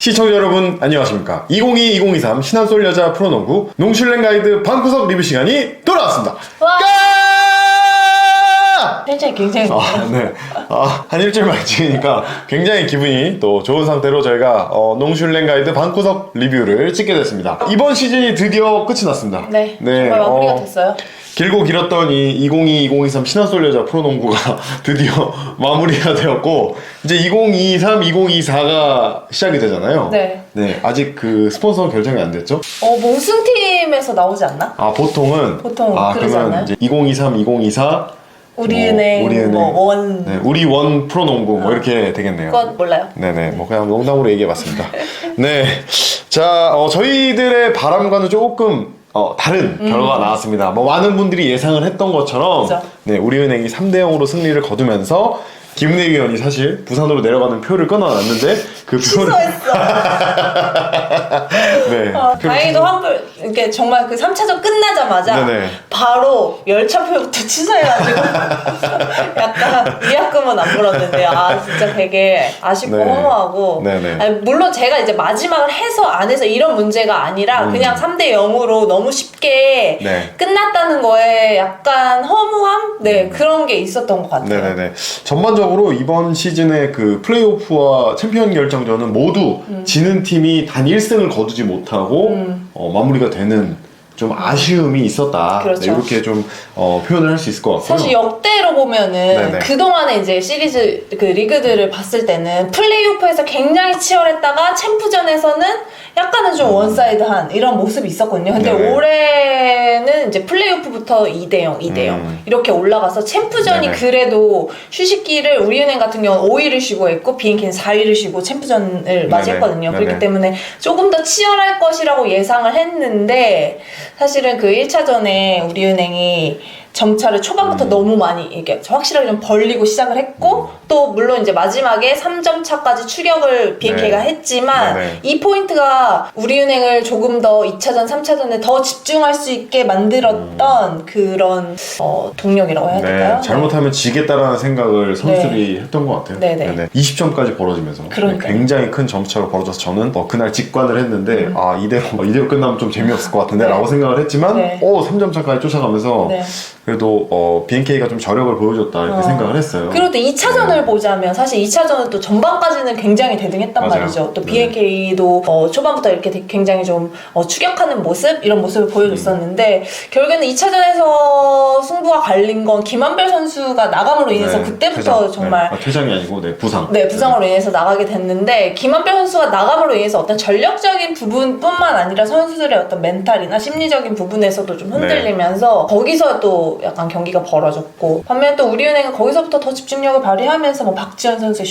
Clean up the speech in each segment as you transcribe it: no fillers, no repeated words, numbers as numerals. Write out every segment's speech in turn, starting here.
시청자 여러분 안녕하십니까. 2022-2023 신한솔 여자 프로농구 농슐랭 가이드 방구석 리뷰 시간이 돌아왔습니다. 텐션이 굉장히 네. 한 일주일만 찍으니까 굉장히 기분이 또 좋은 상태로 저희가 농슐랭 가이드 방구석 리뷰를 찍게 됐습니다. 이번 시즌이 드디어 끝이 났습니다. 네, 정말 마무리가 됐어요. 길고 길었던 이 2022-2023 신한솔 여자 프로농구가 드디어 마무리가 되었고 이제 2023-2024가 시작이 되잖아요. 네. 아직 그 스폰서 결정이 안 됐죠? 뭐 우승팀에서 나오지 않나? 보통은 그러지 그러면 않나요? 이제 2023-2024 우리은행 원 우리 원 프로농구 뭐 이렇게 되겠네요. 그건 몰라요. 네네, 뭐 그냥 농담으로 얘기해봤습니다. 네, 자 저희들의 바람과는 조금 다른 결과가 나왔습니다. 뭐 많은 분들이 예상을 했던 것처럼 그렇죠. 네, 우리은행이 3대0으로 승리를 거두면서 김은혜 위원이 사실 부산으로 내려가는 표를 끊어놨는데 그 표를 취소했어. 네, 다행히도 환불 이렇게 정말 그 3차전 끝나자마자 네네. 바로 열차표부터 취소해가지고 약간 위약금은 안 물었는데 진짜 되게 아쉽고 네. 허무하고 네네. 아니, 물론 제가 이제 마지막을 해서 안 해서 이런 문제가 아니라 그냥 3대0으로 너무 쉽게 네. 끝났다는 거에 약간 허무함? 네 그런 게 있었던 것 같아요. 네네네. 전반적으로 이번 시즌의 그 플레이오프와 챔피언 결정전은 모두 지는 팀이 단 1승을 거두지 못하고 마무리가 되는 좀 아쉬움이 있었다. 그렇죠. 네, 이렇게 좀 표현을 할 수 있을 것 같고요. 사실 역대로 보면은 네네. 그동안에 이제 시리즈 그 리그들을 봤을 때는 플레이오프에서 굉장히 치열했다가 챔프전에서는 약간은 좀 원사이드한 이런 모습이 있었거든요. 근데 네네. 올해는 이제 플레이오프부터 2대0, 2대0 이렇게 올라가서 챔프전이 네네. 그래도 휴식기를 우리은행 같은 경우는 5일을 쉬고 했고 비엔케는 4일을 쉬고 챔프전을 맞이했거든요. 네네. 그렇기 때문에 조금 더 치열할 것이라고 예상을 했는데 사실은 그 1차전에 우리은행이 점차를 초반부터 너무 많이 이게 확실하게 좀 벌리고 시작을 했고 또 물론 이제 마지막에 3점 차까지 추격을 BNK가 네. 했지만 네네. 이 포인트가 우리은행을 조금 더 2차전, 3차전에 더 집중할 수 있게 만들었던 그런 동력이라고 해야 될까요? 네, 잘못하면 지겠다라는 생각을 선수들이 했던 것 같아요. 네네. 20점까지 벌어지면서 그러니까요. 굉장히 큰 점차로 벌어져서 저는 그날 직관을 했는데 이대로 끝나면 좀 재미없을 것 같은데 네. 라고 생각을 했지만 네. 3점 차까지 쫓아가면서 네. 그래도 BNK가 좀 저력을 보여줬다 이렇게 생각을 했어요. 그리고 또 2차전을 보자면 사실 2차전은 또 전반까지는 굉장히 대등했단 맞아요. 말이죠. 또 네. BNK도 초반부터 이렇게 굉장히 좀 추격하는 모습 이런 모습을 보여줬었는데 결국에는 2차전에서 승부가 갈린 건 김한별 선수가 나감으로 인해서 네, 그때부터 퇴장. 정말 퇴장이 아니고 부상. 네, 부상으로 인해서 나가게 됐는데 김한별 선수가 나감으로 인해서 어떤 전력적인 부분뿐만 아니라 선수들의 어떤 멘탈이나 심리적인 부분에서도 좀 흔들리면서 거기서 또 약간 경기가 벌어졌고 반면에 또 우리은행은 거기서부터 더 집중력을 발휘하면서 뭐 박지현 선수의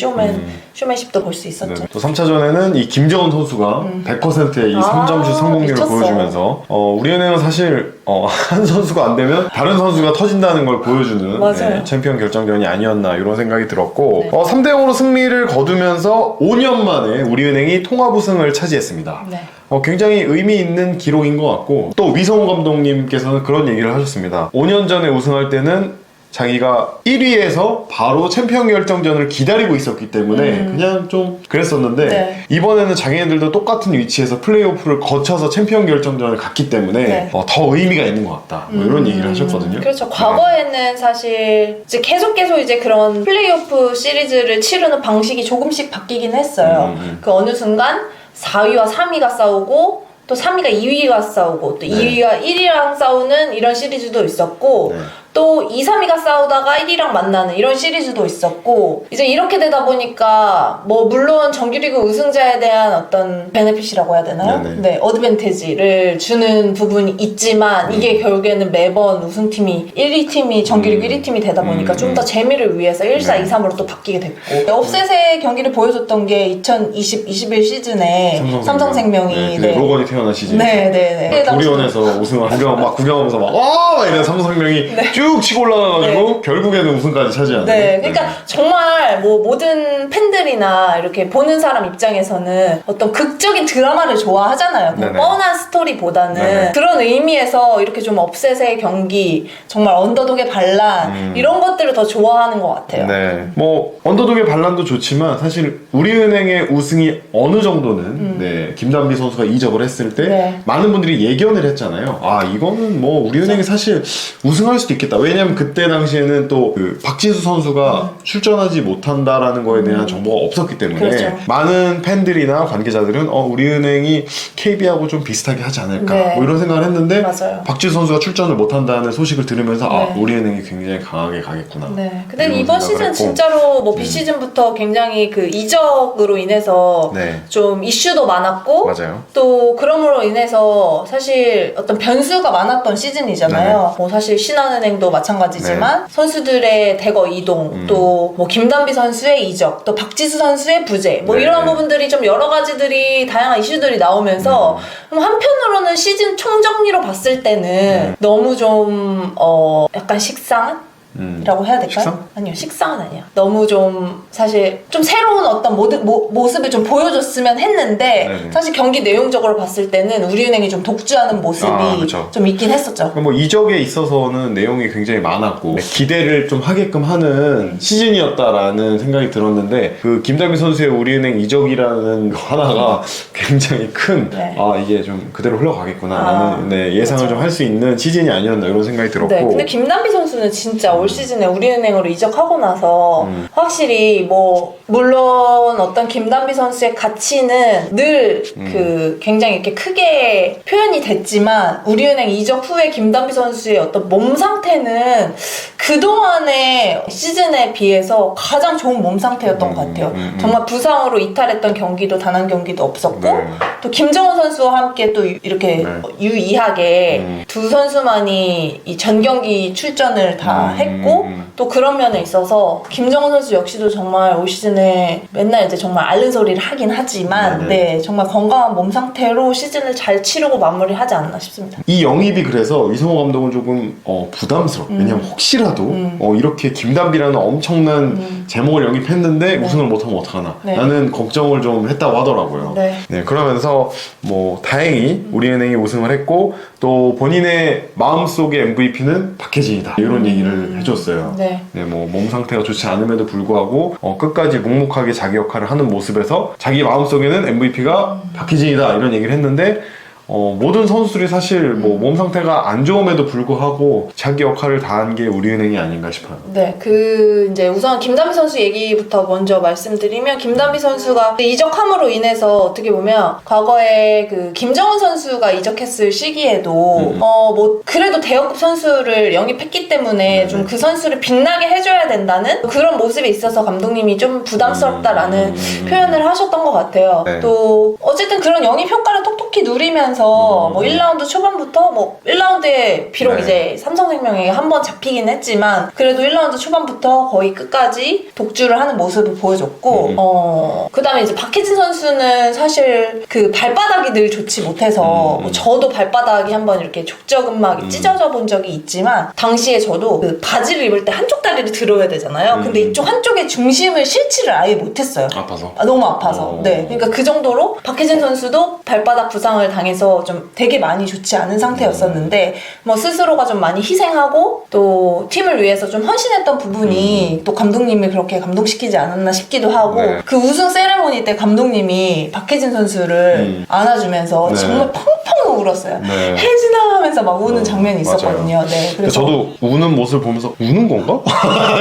쇼맨십도 볼 수 있었죠. 네. 또 3차전에는 이 김재원 선수가 100%의 이 3점슛 성공률을 미쳤어. 보여주면서 우리은행은 사실 한 선수가 안 되면 다른 선수가 터진다는 걸 보여주는 챔피언 결정전이 아니었나 이런 생각이 들었고 3대0으로 승리를 거두면서 5년 만에 우리은행이 통합 우승을 차지했습니다. 네. 굉장히 의미 있는 기록인 것 같고 또 위성호 감독님께서는 그런 얘기를 하셨습니다. 5년 전에 우승할 때는 자기가 1위에서 바로 챔피언 결정전을 기다리고 있었기 때문에 그냥 좀 그랬었는데 이번에는 자기네들도 똑같은 위치에서 플레이오프를 거쳐서 챔피언 결정전을 갔기 때문에 더 의미가 있는 것 같다 뭐 이런 얘기를 하셨거든요. 그렇죠. 과거에는 사실 이제 계속 이제 그런 플레이오프 시리즈를 치르는 방식이 조금씩 바뀌긴 했어요. 그 어느 순간 4위와 3위가 싸우고 또 3위가 2위가 싸우고 또 2위가 1위랑 싸우는 이런 시리즈도 있었고 또 2, 3위가 싸우다가 1위랑 만나는 이런 시리즈도 있었고 이제 이렇게 되다 보니까 뭐 물론 정규리그 우승자에 대한 어떤 베네핏이라고 해야 되나요? 네, 어드밴티지를 주는 부분이 있지만 이게 결국에는 매번 우승팀이 1위 팀이 정규리그 1위 팀이 되다 보니까 좀 더 재미를 위해서 1, 4, 2, 3으로 또 바뀌게 됐고 업셋의 경기를 보여줬던 게 2020-21 시즌에 삼성생명이 로건이 태어난 시즌 도리원에서 우승을 구경하면서 막 이런 삼성생명이 쭉 치고 올라가가지고 결국에는 우승까지 차지하는. 그러니까 정말 뭐 모든 팬들이 팬들이나 이렇게 보는 사람 입장에서는 어떤 극적인 드라마를 좋아하잖아요. 그냥 네네. 뻔한 스토리보다는 네네. 그런 의미에서 이렇게 좀 업셋의 경기, 정말 언더독의 반란 이런 것들을 더 좋아하는 것 같아요. 네. 뭐 언더독의 반란도 좋지만 사실 우리은행의 우승이 어느 정도는 네, 김단비 선수가 이적을 했을 때 네. 많은 분들이 예견을 했잖아요. 아 이거는 뭐 우리은행이 사실 우승할 수도 있겠다. 왜냐면 그때 당시에는 또 그 박지수 선수가 출전하지 못한다라는 거에 대한 정보가 없었기 때문에 그렇죠. 많은 팬들이나 관계자들은 우리은행이 KB하고 좀 비슷하게 하지 않을까 네. 뭐 이런 생각을 했는데 맞아요. 박지수 선수가 출전을 못한다는 소식을 들으면서 아 네. 우리은행이 굉장히 강하게 가겠구나. 네. 근데 이런 이번 생각을 시즌 했고. 진짜로 뭐 비시즌부터 굉장히 그 이적으로 인해서 네. 좀 이슈도 많았고 맞아요. 또 그럼으로 인해서 사실 어떤 변수가 많았던 시즌이잖아요. 네네. 뭐 사실 신한은행도 마찬가지지만 선수들의 대거 이동 또 뭐 김단비 선수의 이적 또 박지수 선수의 부재 뭐 네. 이런 부분들이 좀 여러 가지들이 다양한 이슈들이 나오면서 한편으로는 시즌 총정리로 봤을 때는 너무 좀 약간 식상한? 이라고 해야 될까요? 식상? 아니요, 식상은 아니야. 너무 좀 사실 좀 새로운 어떤 모습을 좀 보여줬으면 했는데 네네. 사실 경기 내용적으로 봤을 때는 우리은행이 좀 독주하는 모습이 그쵸. 좀 있긴 했었죠. 뭐 이적에 있어서는 내용이 굉장히 많았고 기대를 좀 하게끔 하는 시즌이었다라는 생각이 들었는데 그 김다미 선수의 우리은행 이적이라는 거 하나가 굉장히 큰 네. 이게 좀 그대로 흘러가겠구나라는 네, 예상을 그렇죠. 좀 할 수 있는 시즌이 아니었나 이런 생각이 들었고 네, 근데 김단비 선수는 진짜 올 시즌에 우리은행으로 이적하고 나서 확실히 뭐 물론 어떤 김단비 선수의 가치는 늘 그 굉장히 이렇게 크게 표현이 됐지만 우리은행 이적 후에 김단비 선수의 어떤 몸 상태는 그동안의 시즌에 비해서 가장 좋은 몸 상태였던 것 같아요. 정말 부상으로 이탈했던 경기도 단 한 경기도 없었고 네. 또 김정은 선수와 함께 또 이렇게 네. 유의하게 두 선수만이 이 전 경기 출전을 다 했고 또 그런 면에 있어서 김정은 선수 역시도 정말 올 시즌에 맨날 이제 정말 앓는 소리를 하긴 하지만 네네. 네 정말 건강한 몸 상태로 시즌을 잘 치르고 마무리하지 않나 싶습니다. 이 영입이 그래서 이성호 감독은 조금 부담스럽고 왜냐면 혹시라도 이렇게 김단비라는 엄청난 제목을 영입했는데 우승을 못하면 어떡하나 네. 라는 걱정을 좀 했다고 하더라고요. 네. 네, 그러면서 뭐 다행히 우리은행이 우승을 했고 또 본인의 마음속의 MVP는 박혜진이다 이런 얘기를 해줬어요. 네. 네, 뭐 몸 상태가 좋지 않음에도 불구하고 끝까지 묵묵하게 자기 역할을 하는 모습에서 자기 마음속에는 MVP가 박희진이다 이런 얘기를 했는데 모든 선수들이 사실 뭐 몸 상태가 안 좋음에도 불구하고 자기 역할을 다한 게 우리은행이 아닌가 싶어요. 네, 이제 우선 김단비 선수 얘기부터 먼저 말씀드리면 김단비 선수가 이적함으로 인해서 어떻게 보면 과거에 그 김정은 선수가 이적했을 시기에도 뭐 그래도 대역급 선수를 영입했기 때문에 좀 그 선수를 빛나게 해줘야 된다는 그런 모습에 있어서 감독님이 좀 부담스럽다라는 표현을 하셨던 것 같아요. 네. 또 어쨌든 그런 영입 효과를 톡톡히 누리면서 뭐 1라운드 초반부터 뭐 1라운드에 비록 네. 이제 삼성생명에게 한 번 잡히긴 했지만 그래도 1라운드 초반부터 거의 끝까지 독주를 하는 모습을 보여줬고 그 다음에 이제 박혜진 선수는 사실 그 발바닥이 늘 좋지 못해서 뭐 저도 발바닥이 한번 이렇게 족저근막이 찢어져 본 적이 있지만 당시에 저도 그 바지를 입을 때 한쪽 다리를 들어야 되잖아요. 근데 이쪽 한쪽에 중심을 실치를 아예 못했어요. 아파서? 너무 아파서. 네, 그러니까 그 정도로 박혜진 선수도 발바닥 부상을 당해서 좀 되게 많이 좋지 않은 상태였었는데 뭐 스스로가 좀 많이 희생하고 또 팀을 위해서 좀 헌신했던 부분이 또 감독님이 그렇게 감동시키지 않았나 싶기도 하고 네. 그 우승 세레모니 때 감독님이 박혜진 선수를 안아주면서 네. 정말 펑펑 울었어요. 네. 혜진아 하면서 막 우는 장면이 맞아요. 있었거든요. 네, 그래서 저도 우는 모습을 보면서 우는 건가?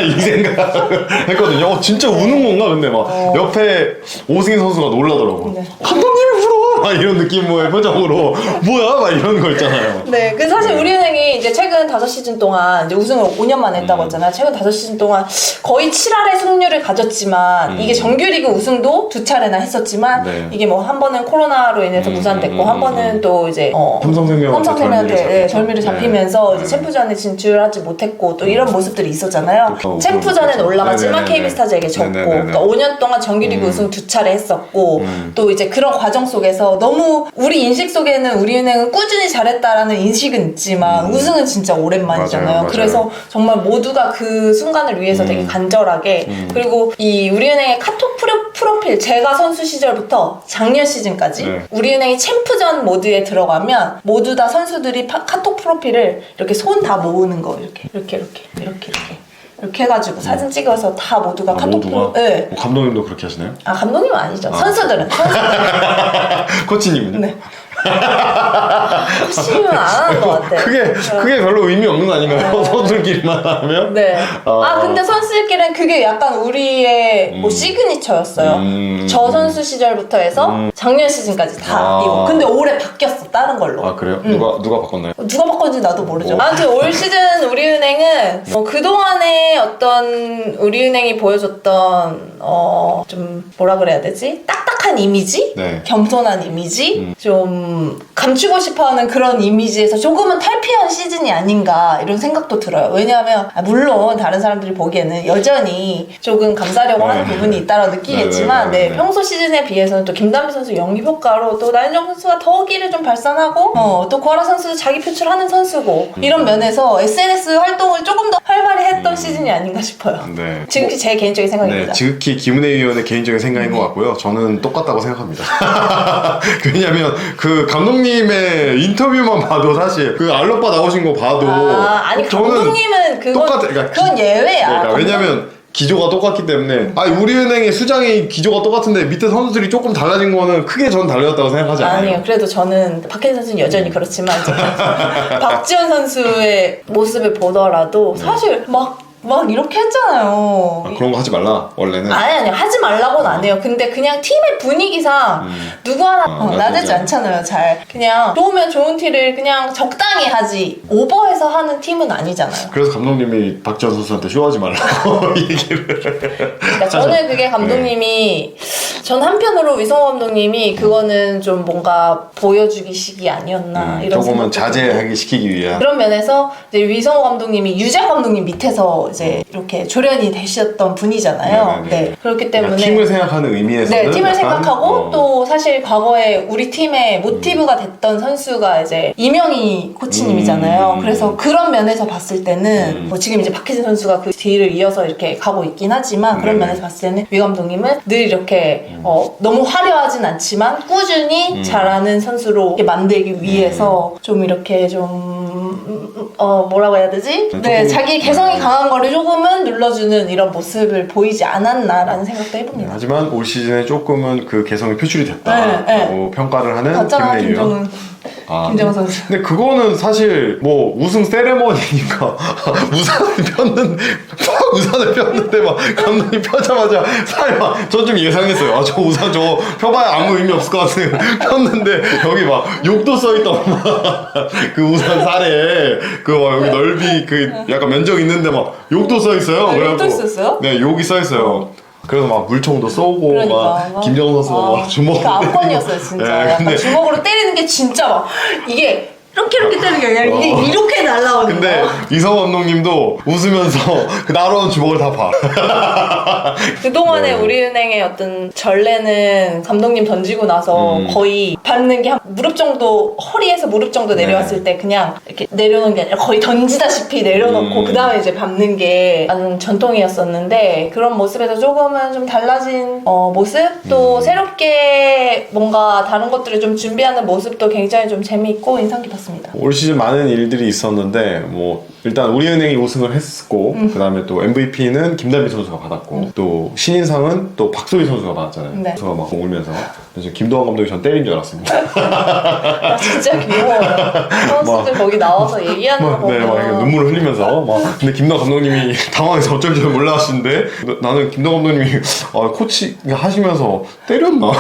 이 생각을 했거든요. 진짜 우는 건가? 근데 막 옆에 오승희 선수가 놀라더라고. 네. 감독님이 울어! 막 이런 느낌의 표정으로 뭐야? 막 이런 거 있잖아요. 네, 그 사실 우리은행이 이제 최근 5시즌 동안 이제 우승을 5년 만에 했다고 했잖아요. 최근 5시즌 동안 거의 7할의 승률을 가졌지만 이게 정규리그 우승도 2차례나 했었지만 네. 이게 뭐 한 번은 코로나로 인해서 무산됐고 한 번은 또 이제 삼성생명한테 절미를 잡히면서 이제 챔프전에 진출하지 못했고 또 이런 모습들이 있었잖아요. 챔프전에는 올라갔지만 KB스타즈에게 졌고 그러니까 5년 동안 정규리그 우승 2차례 했었고 또 이제 그런 과정 속에서 그래서 너무 우리 인식 속에는 우리은행은 꾸준히 잘했다라는 인식은 있지만 우승은 진짜 오랜만이잖아요. 맞아요. 그래서 정말 모두가 그 순간을 위해서 되게 간절하게 그리고 이 우리은행의 카톡 프로필 제가 선수 시절부터 작년 시즌까지 네. 우리은행이 챔프전 모드에 들어가면 모두 다 선수들이 카톡 프로필을 이렇게 손 다 모으는 거 이렇게 해가지고 사진 찍어서 다 모두가 카톡 모두가? 네. 감독님도 그렇게 하시나요? 아 감독님은 아니죠. 선수들은 코치님은요? 네. 코치님은 안 하는 것 같아. 그게 별로 의미 없는 거 아닌가요? 선수들끼리만 하면? 네. 근데 선수들끼리는 그게 약간 우리의 뭐 시그니처였어요. 저 선수 시절부터 해서 작년 시즌까지 다 이거. 근데 올해 바뀌었어. 다른 걸로. 아 그래요? 누가 바꿨나요? 누가 바꿨는지 나도 모르죠. 아무튼 올 시즌 우리은행은 그동안에 어떤 우리은행이 보여줬던 좀 뭐라 그래야 되지? 딱딱한 이미지? 네. 겸손한 이미지? 좀 감추고 싶어하는 그런 이미지에서 조금은 탈피한 시즌이 아닌가 이런 생각도 들어요. 왜냐하면 물론 다른 사람들이 보기에는 여전히 조금 감싸려고 하는 부분이 있다고 느끼겠지만 네. 평소 시즌에 비해서는 또 김단비 선수 영입 효과로 또 나윤정 선수가 더 기를 좀 발산하고 또 구하라 선수도 자기 표출하는 선수고 이런 면에서 SNS 활동을 조금 더 활발히 했던 시즌이 아닌가 싶어요. 네. 지극히 제 개인적인 생각입니다. 네, 지극히 김은혜 위원의 개인적인 생각인 것 같고요. 저는 똑같다고 생각합니다. 왜냐면 그 감독님의 인터뷰만 봐도 사실 그 알로빠 나오신 거 봐도 아니 감독님은 그러니까 그건 예외야. 그러니까 왜냐면 기조가 똑같기 때문에 우리은행의 수장의 기조가 똑같은데 밑에 선수들이 조금 달라진 거는 크게 전 달라졌다고 생각하지 않아요. 아니요. 그래도 저는 박혜진 선수는 여전히 그렇지만 이제 박지원 선수의 모습을 보더라도 사실 막 이렇게 했잖아요. 그런 거 하지 말라 원래는. 아니 하지 말라고는 안 해요. 근데 그냥 팀의 분위기상 누구 하나 나대지 않잖아요. 잘 그냥 좋으면 좋은 티를 그냥 적당히 하지 오버해서 하는 팀은 아니잖아요. 그래서 감독님이 박지원 선수한테 쇼하지 말라고 얘기를. 그러니까 저는 그게 감독님이 전 한편으로 위성호 감독님이 그거는 좀 뭔가 보여주기 식이 아니었나 이런 조금은 생각도 자제하게 시키기 위한. 그런 면에서 이제 위성호 감독님이 유재 감독님 밑에서 이제 이렇게 조련이 되셨던 분이잖아요. 네네네. 네. 그렇기 때문에 팀을 생각하는 의미에서는 네, 팀을 약간, 생각하고 또 사실 과거에 우리 팀의 모티브가 됐던 선수가 이제 이명희 코치님이잖아요. 그래서 그런 면에서 봤을 때는 뭐 지금 이제 박혜진 선수가 그 뒤를 이어서 이렇게 가고 있긴 하지만 그런 면에서 봤을 때는 위 감독님은 늘 이렇게 너무 화려하진 않지만 꾸준히 잘하는 선수로 이렇게 만들기 위해서 좀 이렇게 좀 뭐라고 해야 되지? 네, 자기 개성이 강한 거를 조금은 눌러주는 이런 모습을 보이지 않았나라는 생각도 해봅니다. 하지만 올 시즌에 조금은 그 개성이 표출이 됐다고 네. 평가를 하는 봤잖아, 김은혜 위원. 김정은 선수. 근데 그거는 사실 뭐 우승 세레머니니까 우산을 폈는데 막 감독님 펴자마자 살이 막 저 좀 예상했어요. 저 우산 저거 펴봐야 아무 의미 없을 것 같아요. 폈는데 여기 막 욕도 써있던 그 우산 살에 그 막 여기 넓이 그 약간 면적 있는데 막 욕도 써있어요. 욕도 있었어요? 네, 욕이 써있어요. 그래서 막 물총도 쏘고 그러니까. 막 김정은 선수가 막 주먹으로 그 압권이었어요 진짜. 네, 약간 주먹으로 때리는 게 진짜 막 이게 이렇게 때리는 게 아니라 이게 이렇게 날라오는 근데 거. 이성호 감독님도 웃으면서 그 날아온 주먹을 다 봐. 그동안에 우리은행의 어떤 전례는 감독님 던지고 나서 거의 받는 게 한 무릎 정도, 허리에서 무릎 정도 내려왔을 때 그냥 이렇게 내려놓은 게 아니라 거의 던지다시피 내려놓고 그 다음에 이제 밟는 게 나는 전통이었었는데 그런 모습에서 조금은 좀 달라진 모습? 또 새롭게 뭔가 다른 것들을 좀 준비하는 모습도 굉장히 좀 재미있고 인상 깊었습니다. 올 시즌 많은 일들이 있었는데 뭐 일단 우리은행이 우승을 했고 그 다음에 또 MVP는 김단비 선수가 받았고 또 신인상은 또 박소희 선수가 받았잖아요. 네. 선수가 막 울면서 그래서 김도환 감독이 전 때린 줄 알았습니다. 나 진짜 귀여워요. 선수들 거기 나와서 얘기하는 거 보면 네, 막 이렇게 눈물을 흘리면서 막 근데 김도환 감독님이 당황해서 어쩔 줄 몰라 하시는데 나는 김도환 감독님이 코치 하시면서 때렸나?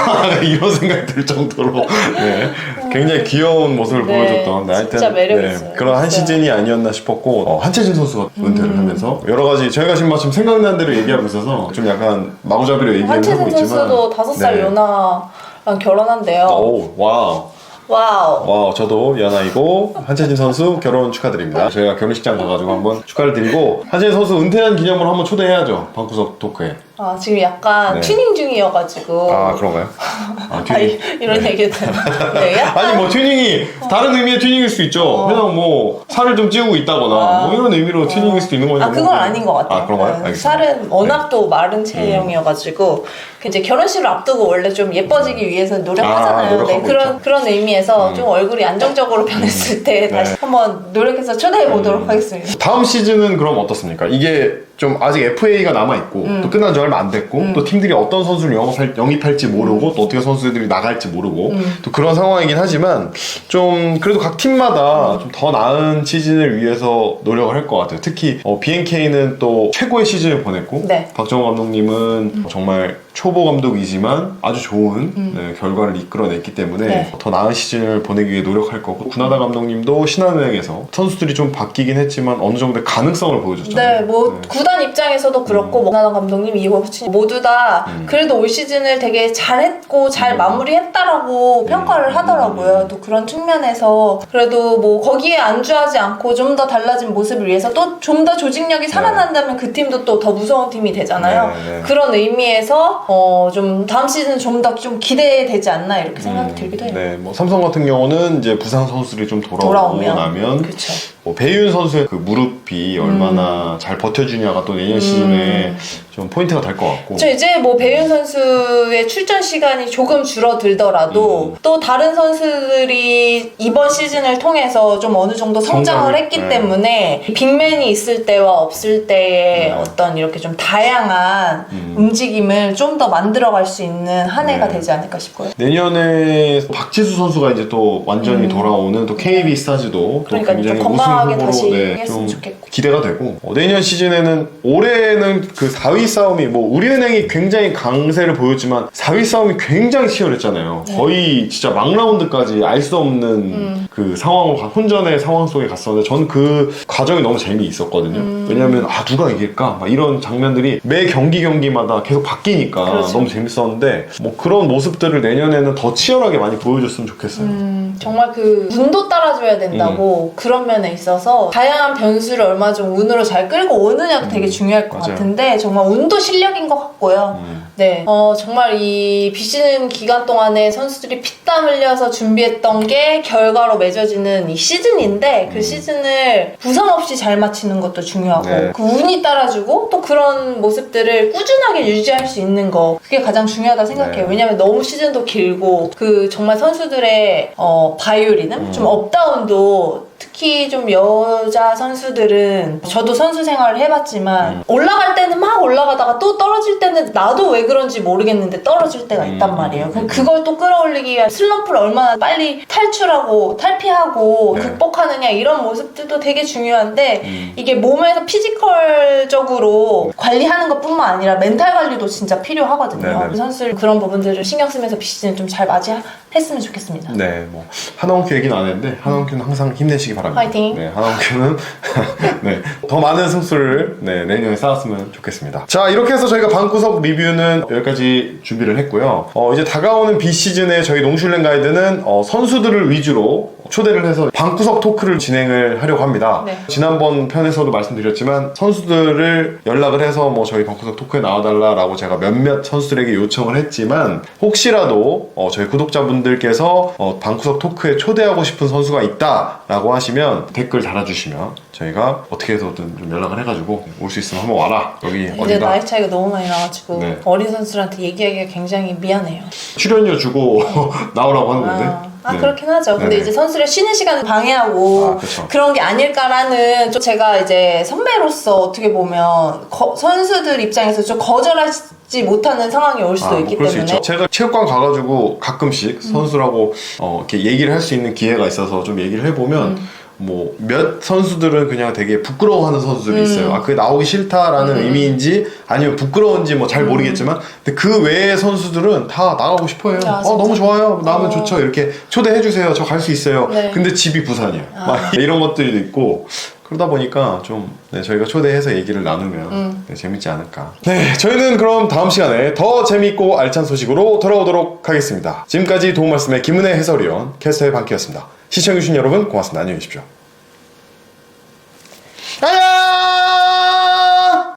이런 생각이 들 정도로 네, 굉장히 귀여운 모습을 네, 보여줬던 하여튼 진짜 매력있어요. 그런 한 진짜. 시즌이 아니었나 싶었고 한채진 선수가 은퇴를 하면서 여러 가지 저희가 지금 마침 생각나는 대로 얘기하고 있어서 좀 약간 마구잡이로 얘기를 하고 한채진 있지만 선수도 5살 네. 연하랑 결혼한대요. 오, 와우. 와우. 저도 연하이고 한채진 선수 결혼 축하드립니다. 저희가 결혼식장 가가지고 한번 축하를 드리고 한채진 선수 은퇴한 기념으로 한번 초대해야죠. 방구석 토크에. 지금 약간 네. 튜닝 중이어가지고 그런가요? 이런 얘기를 듣는데요? 아니 뭐 튜닝이 다른 의미의 튜닝일 수 있죠. 그냥 뭐 살을 좀 찌우고 있다거나 뭐 이런 의미로 튜닝일 수도 있는 거니까. 그건 아닌 것 같아요. 그런가요? 알겠습니다. 살은 워낙 또 마른 체형이어가지고 이제 결혼식을 앞두고 원래 좀 예뻐지기 위해서 노력하잖아요. 노력하고 그런 의미에서 좀 얼굴이 안정적으로 변했을 때 다시 한번 노력해서 초대해 보도록 하겠습니다. 다음 시즌은 그럼 어떻습니까? 이게 좀 아직 FA가 남아있고 또 끝난 지 얼마 안 됐고 또 팀들이 어떤 선수를 영입할지 모르고 또 어떻게 선수들이 나갈지 모르고 또 그런 상황이긴 하지만 좀 그래도 각 팀마다 좀 더 나은 시즌을 위해서 노력을 할 것 같아요. 특히 BNK는 또 최고의 시즌을 보냈고 네. 박정호 감독님은 정말 초보 감독이지만 아주 좋은 결과를 이끌어냈기 때문에 더 나은 시즌을 보내기 위해 노력할 거고 구나다 감독님도 신한은행에서 선수들이 좀 바뀌긴 했지만 어느 정도의 가능성을 보여줬잖아요. 네, 뭐 구단 입장에서도 그렇고 구나다 감독님, 이호 코치님 모두 다 그래도 올 시즌을 되게 잘했고 잘 마무리했다라고 평가를 하더라고요. 또 그런 측면에서 그래도 뭐 거기에 안주하지 않고 좀 더 달라진 모습을 위해서 또 좀 더 조직력이 살아난다면 그 팀도 또 더 무서운 팀이 되잖아요. 그런 의미에서 좀 다음 시즌 좀 더 좀 기대되지 않나 이렇게 생각이 들기도 해요. 네, 뭐 삼성 같은 경우는 이제 부상 선수들이 좀 돌아오면 나면 그쵸. 뭐 배윤 선수의 그 무릎이 얼마나 잘 버텨주냐가 또 내년 시즌에 좀 포인트가 될 것 같고. 이제 뭐 배윤 선수의 출전 시간이 조금 줄어들더라도 또 다른 선수들이 이번 시즌을 통해서 좀 어느 정도 성장을 했기 때문에 빅맨이 있을 때와 없을 때의 어떤 이렇게 좀 다양한 움직임을 좀 더 만들어갈 수 있는 한 해가 되지 않을까 싶어요. 내년에 박지수 선수가 이제 또 완전히 돌아오는 또 KB 스타즈도 또 그러니까 굉장히 좀 건강하게 우승 다시 후보로 했으면 좀 좋겠고. 기대가 되고 내년 시즌에는 올해는 그 4위 싸움이 뭐 우리은행이 굉장히 강세를 보였지만 4위 싸움이 굉장히 치열했잖아요. 거의 진짜 막 라운드까지 알 수 없는 그 상황으로 혼전의 상황 속에 갔었는데 저는 그 과정이 너무 재미있었거든요. 왜냐하면 누가 이길까 막 이런 장면들이 매 경기마다 계속 바뀌니까 너무 재밌었는데 뭐 그런 모습들을 내년에는 더 치열하게 많이 보여줬으면 좋겠어요. 정말 그 운도 따라줘야 된다고 그런 면에 있어서 다양한 변수를 얼마 좀 운으로 잘 끌고 오느냐가 되게 중요할 것 같은데 정말 운도 실력인 것 같고요. 네, 정말 이 비시즌 기간 동안에 선수들이 피땀 흘려서 준비했던 게 결과로 맺어지는 이 시즌인데 그 시즌을 부상 없이 잘 마치는 것도 중요하고 그 운이 따라주고 또 그런 모습들을 꾸준하게 유지할 수 있는 거 그게 가장 중요하다 생각해요. 왜냐면 너무 시즌도 길고 그 정말 선수들의 바이올리즘 좀 업다운도 특히 좀 여자 선수들은 저도 선수 생활을 해봤지만 올라갈 때는 막 올라가다가 또 떨어질 때는 나도 왜 그런지 모르겠는데 떨어질 때가 있단 말이에요. 그걸 또 끌어올리기 위한 슬럼프를 얼마나 빨리 탈출하고 탈피하고 극복하느냐 이런 모습들도 되게 중요한데 이게 몸에서 피지컬적으로 관리하는 것뿐만 아니라 멘탈 관리도 진짜 필요하거든요. 선수들 그런 부분들을 신경 쓰면서 비시즌 좀 잘 맞이했으면 좋겠습니다. 네, 뭐 하나원큐 얘기는 안 했는데 하나원큐는 항상 힘내시기 바랍니다. 화이팅! 네, 하나원큐는 네, 더 많은 승수를 내년에 쌓았으면 좋겠습니다. 자, 이렇게 해서 저희가 방구석 리뷰는 여기까지 준비를 했고요. 이제 다가오는 비시즌에 저희 농슐랭 가이드는 선수들을 위주로 초대를 해서 방구석 토크를 진행을 하려고 합니다. 지난번 편에서도 말씀드렸지만 선수들을 연락을 해서 뭐 저희 방구석 토크에 나와달라라고 제가 몇몇 선수들에게 요청을 했지만 혹시라도 저희 구독자분들께서 방구석 토크에 초대하고 싶은 선수가 있다라고 하시면 댓글 달아주시면 저희가 어떻게 해서든 좀 연락을 해가지고 올 수 있으면 한번 와라. 여기 이제 어디다. 나이 차이가 너무 많이 나가지고 어린 선수들한테 얘기하기가 굉장히 미안해요. 출연료 주고 나오라고 하는 건데. 그렇긴 하죠. 근데 이제 선수를 쉬는 시간을 방해하고 그런 게 아닐까라는 좀 제가 이제 선배로서 어떻게 보면 선수들 입장에서 좀 거절하지 못하는 상황이 올 수도 있기 때문에 제가 체육관 가가지고 가끔씩 선수라고 이렇게 얘기를 할 수 있는 기회가 있어서 좀 얘기를 해보면 뭐 몇 선수들은 그냥 되게 부끄러워하는 선수들이 있어요. 그게 나오기 싫다라는 의미인지 아니면 부끄러운지 뭐 잘 모르겠지만 근데 그 외의 선수들은 다 나가고 싶어해요. 너무 좋아요. 나오면 좋죠. 이렇게 초대해주세요. 저 갈 수 있어요. 근데 집이 부산이에요. 막 이런 것들도 있고 그러다 보니까 좀 저희가 초대해서 얘기를 나누면 재밌지 않을까. 네, 저희는 그럼 다음 시간에 더 재밌고 알찬 소식으로 돌아오도록 하겠습니다. 지금까지 도움 말씀의 김은혜 해설위원 캐스터의 방키였습니다. 시청해주신 여러분 고맙습니다. 안녕히 계십시오. 안녕!